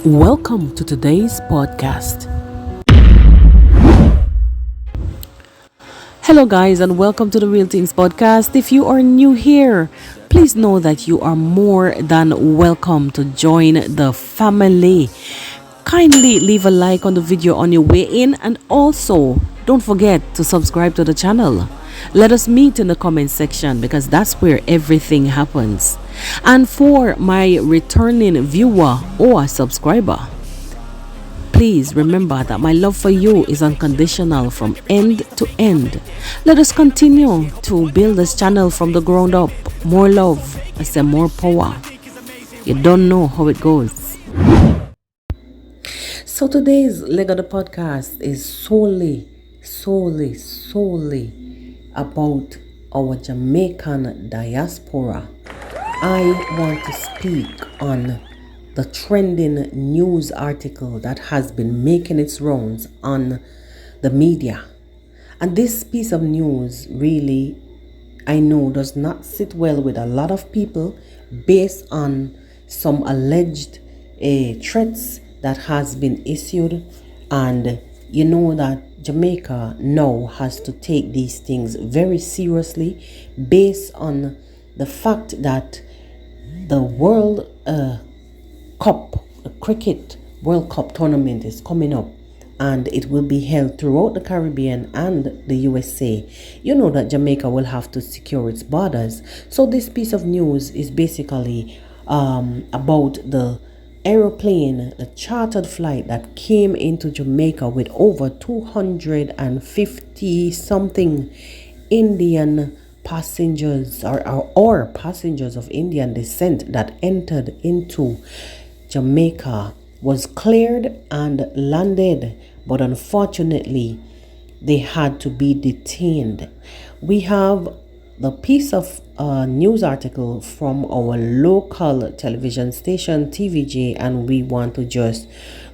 Welcome to today's podcast. Hello, guys, and welcome to the Real Things Podcast. If you are new here, please know that you are more than welcome to join the family. Kindly leave a like on the video on your way in, and also don't forget to subscribe to the channel. Let us meet in the comment section because that's where everything happens. And for my returning viewer or subscriber, please remember that my love for you is unconditional from end to end. Let us continue to build this channel from the ground up. More love, I say more power. You don't know how it goes. So today's leg of the podcast is solely about our Jamaican diaspora. I want to speak on the trending news article that has been making its rounds on the media. And this piece of news really, I know, does not sit well with a lot of people based on some alleged threats that has been issued. And you know that Jamaica now has to take these things very seriously based on the fact that the World Cup, Cricket World Cup tournament is coming up, and it will be held throughout the Caribbean and the USA. You know that Jamaica will have to secure its borders. So this piece of news is basically about the aeroplane, a chartered flight that came into Jamaica with over 250 something Indian passengers or passengers of Indian descent that entered into Jamaica, was cleared and landed, but unfortunately they had to be detained. We have the piece of news article from our local television station TVJ, and we want to just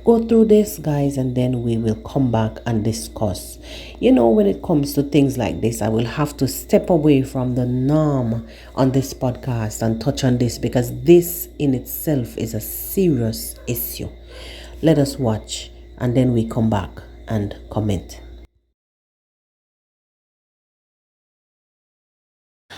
go through this, guys, and then we will come back and discuss. You know, when it comes to things like this, I will have to step away from the norm on this podcast and touch on this because this in itself is a serious issue. Let us watch and then we come back and comment.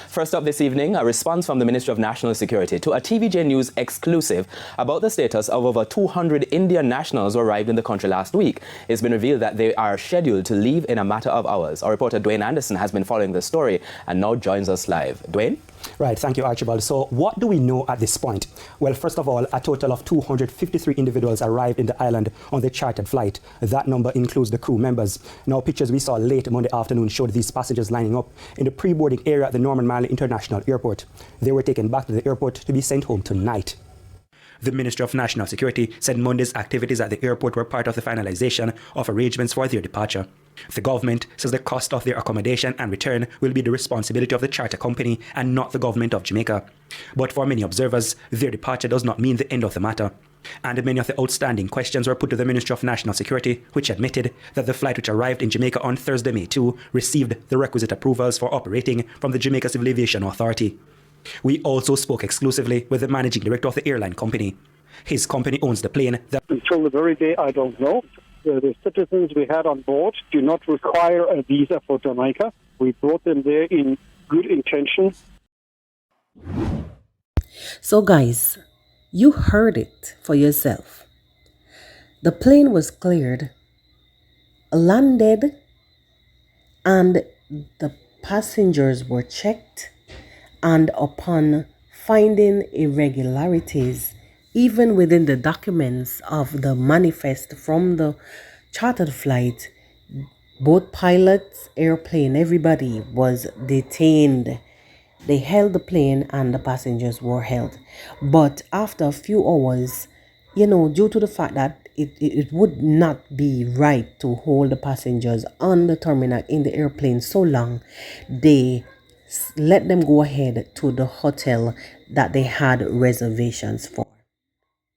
First up this evening, a response from the Ministry of National Security to a TVJ News exclusive about the status of over 200 Indian nationals who arrived in the country last week. It's been revealed that they are scheduled to leave in a matter of hours. Our reporter Dwayne Anderson has been following the story and now joins us live. Dwayne? Right, thank you, Archibald. So what do we know at this point? Well, first of all, a total of 253 individuals arrived in the island on the chartered flight. That number includes the crew members. Now, pictures we saw late Monday afternoon showed these passengers lining up in the pre-boarding area at the Norman Manley International Airport. They were taken back to the airport to be sent home tonight. The Ministry of National Security said Monday's activities at the airport were part of the finalization of arrangements for their departure. The government says the cost of their accommodation and return will be the responsibility of the charter company and not the government of Jamaica. But for many observers, their departure does not mean the end of the matter. And many of the outstanding questions were put to the Ministry of National Security, which admitted that the flight which arrived in Jamaica on Thursday, May 2, received the requisite approvals for operating from the Jamaica Civil Aviation Authority. We also spoke exclusively with the managing director of the airline company. His company owns the plane that... Until the very day, I don't know. The citizens we had on board do not require a visa for Jamaica. We brought them there in good intention. So guys, you heard it for yourself. The plane was cleared, landed, and the passengers were checked, and upon finding irregularities even within the documents of the manifest from the chartered flight, both pilots, airplane, everybody was detained. They held the plane and the passengers were held. But after a few hours, you know, due to the fact that it would not be right to hold the passengers on the terminal in the airplane so long, they let them go ahead to the hotel that they had reservations for.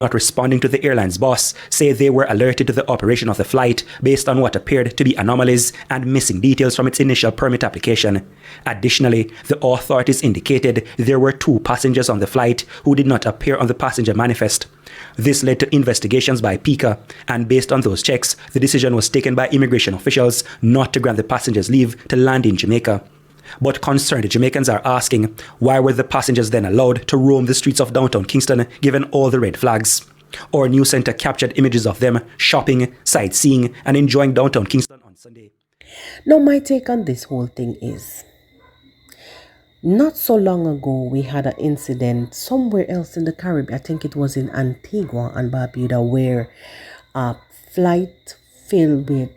not responding to the airline's boss, say they were alerted to the operation of the flight based on what appeared to be anomalies and missing details from its initial permit application. Additionally, the authorities indicated there were 2 passengers on the flight who did not appear on the passenger manifest. This led to investigations by PICA, and based on those checks, the decision was taken by immigration officials not to grant the passengers leave to land in Jamaica. But concerned Jamaicans are asking, why were the passengers then allowed to roam the streets of downtown Kingston given all the red flags? Our news center captured images of them shopping, sightseeing, and enjoying downtown Kingston on Sunday. Now, my take on this whole thing is, not so long ago, we had an incident somewhere else in the Caribbean. I think it was in Antigua and Barbuda, where a flight filled with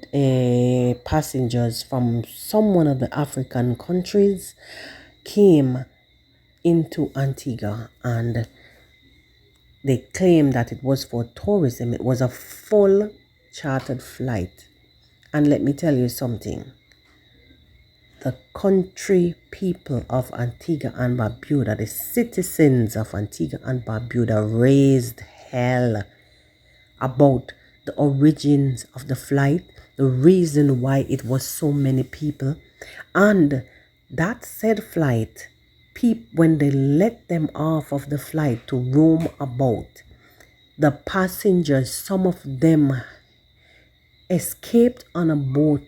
passengers from some one of the African countries came into Antigua, and they claimed that it was for tourism. It was a full chartered flight. And let me tell you something. The country people of Antigua and Barbuda, the citizens of Antigua and Barbuda, raised hell about the origins of the flight, the reason why it was so many people. And that said flight, when they let them off of the flight to roam about, the passengers, some of them escaped on a boat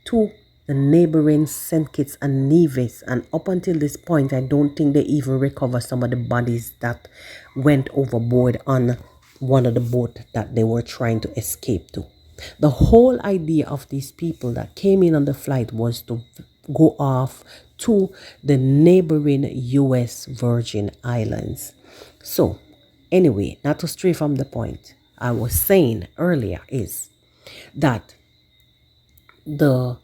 to the neighboring St. Kitts and Nevis, and up until this point, I don't think they even recover some of the bodies that went overboard on one of the boats that they were trying to escape to. The whole idea of these people that came in on the flight was to go off to the neighboring U.S. Virgin Islands. So, anyway, not to stray from the point, I was saying earlier is that the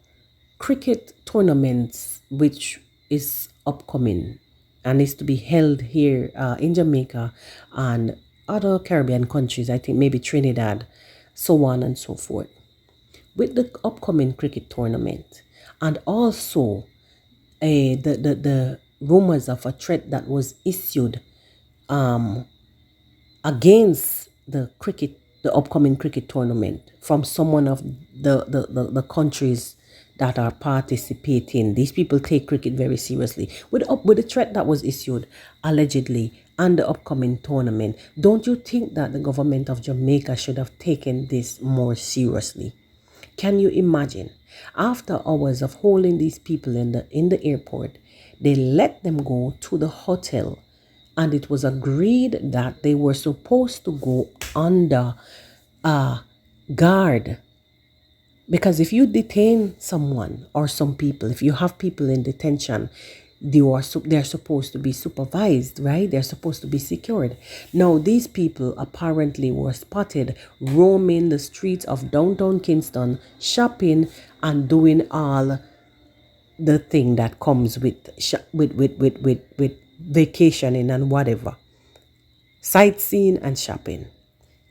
cricket tournaments, which is upcoming and is to be held here in Jamaica and other Caribbean countries, I think maybe Trinidad, so on and so forth. With the upcoming cricket tournament, and also the rumors of a threat that was issued against the upcoming cricket tournament from someone of the countries that are participating. These people take cricket very seriously. With the threat that was issued allegedly and the upcoming tournament, don't you think that the government of Jamaica should have taken this more seriously? Can you imagine? After hours of holding these people in the airport, they let them go to the hotel, and it was agreed that they were supposed to go under guard. Because if you detain someone or some people, if you have people in detention, they're supposed to be supervised, right? They're supposed to be secured. Now, these people apparently were spotted roaming the streets of downtown Kingston, shopping and doing all the thing that comes with vacationing and whatever, sightseeing and shopping.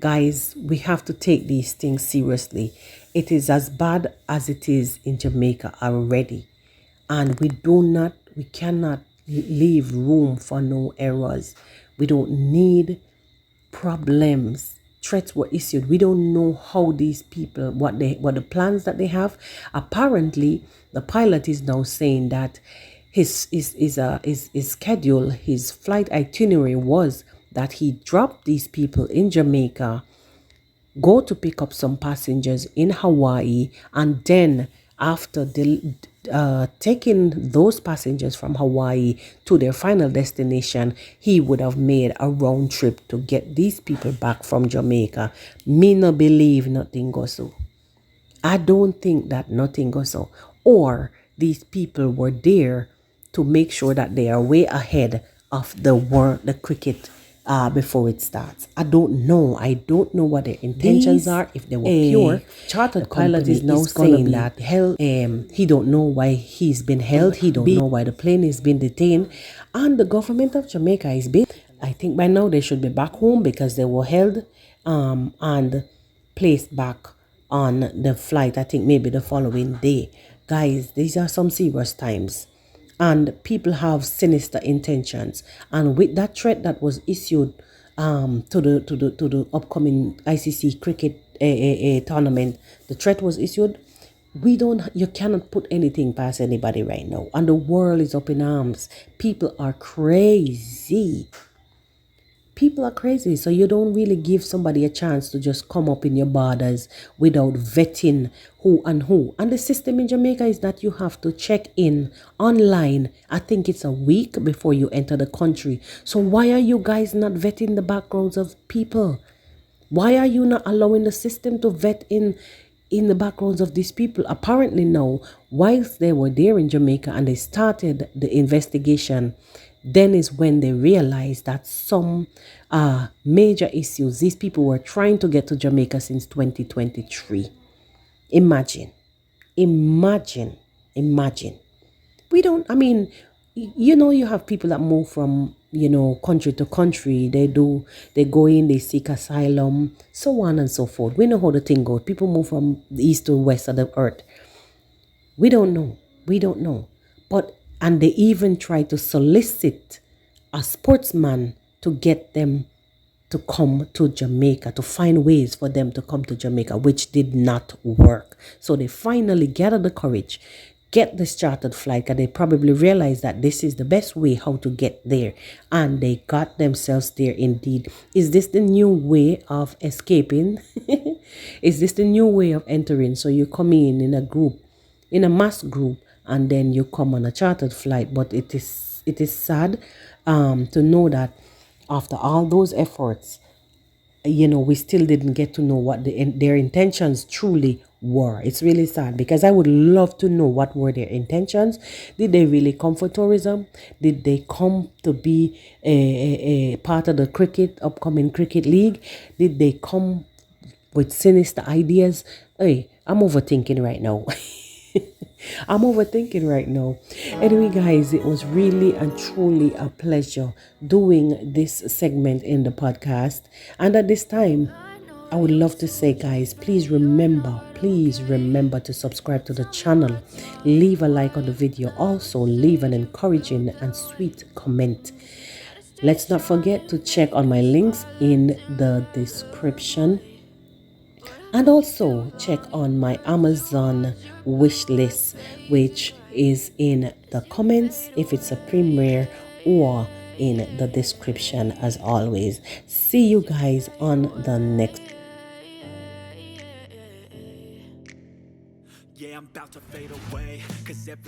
Guys, we have to take these things seriously. It is as bad as it is in Jamaica already. And we cannot leave room for no errors. We don't need problems. Threats were issued. We don't know how these people, what the plans that they have. Apparently, the pilot is now saying that his schedule, his flight itinerary was that he dropped these people in Jamaica, go to pick up some passengers in Hawaii, and then after taking those passengers from Hawaii to their final destination, he would have made a round trip to get these people back from Jamaica. Me no believe nothing goes so. I don't think that nothing goes so. Or these people were there to make sure that they are way ahead of the cricket before it starts. I don't know. I don't know what their intentions are, if they were pure. Chartered pilot is now saying that he don't know why he's been held. He don't know why the plane has been detained. And the government of Jamaica is I think by now they should be back home because they were held and placed back on the flight, I think maybe the following day. Guys, these are some serious times. And people have sinister intentions. And with that threat that was issued to the upcoming ICC cricket tournament, the threat was issued. You cannot put anything past anybody right now, and the world is up in arms. People are crazy. People are crazy, so you don't really give somebody a chance to just come up in your borders without vetting who and who. And the system in Jamaica is that you have to check in online. I think it's a week before you enter the country. So why are you guys not vetting the backgrounds of people? Why are you not allowing the system to vet in the backgrounds of these people? Apparently now, whilst they were there in Jamaica and they started the investigation, then is when they realized that some major issues, these people were trying to get to Jamaica since 2023. Imagine. We don't, I mean, you have people that move from, country to country. They go in, they seek asylum, so on and so forth. We know how the thing goes. People move from the east to west of the earth. We don't know. And they even try to solicit a sportsman to get them to come to Jamaica, to find ways for them to come to Jamaica, which did not work. So they finally gathered the courage, get this chartered flight, because they probably realized that this is the best way how to get there. And they got themselves there indeed. Is this the new way of escaping? Is this the new way of entering? So you come in a group, in a mass group, and then you come on a chartered flight. But it is sad to know that after all those efforts, we still didn't get to know what their intentions truly were. It's really sad, because I would love to know what were their intentions. Did they really come for tourism? Did they come to be a part of the upcoming cricket league? Did they come with sinister ideas? Hey, I'm overthinking right now. Anyway, guys, it was really and truly a pleasure doing this segment in the podcast. And at this time, I would love to say, guys, please remember to subscribe to the channel. Leave a like on the video. Also, leave an encouraging and sweet comment. Let's not forget to check on my links in the description. And also check on my Amazon wish list, which is in the comments if it's a premiere, or in the description as always. See you guys on the next. Yeah, I'm about to fade away, 'cause every